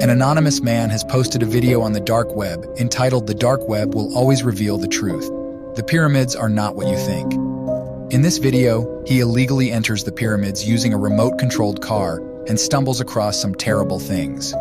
An anonymous man has posted a video on the dark web entitled "The Dark Web Will Always Reveal the Truth. The Pyramids Are Not What You Think." In this video, he illegally enters the pyramids using a remote-controlled car and stumbles across some terrible things.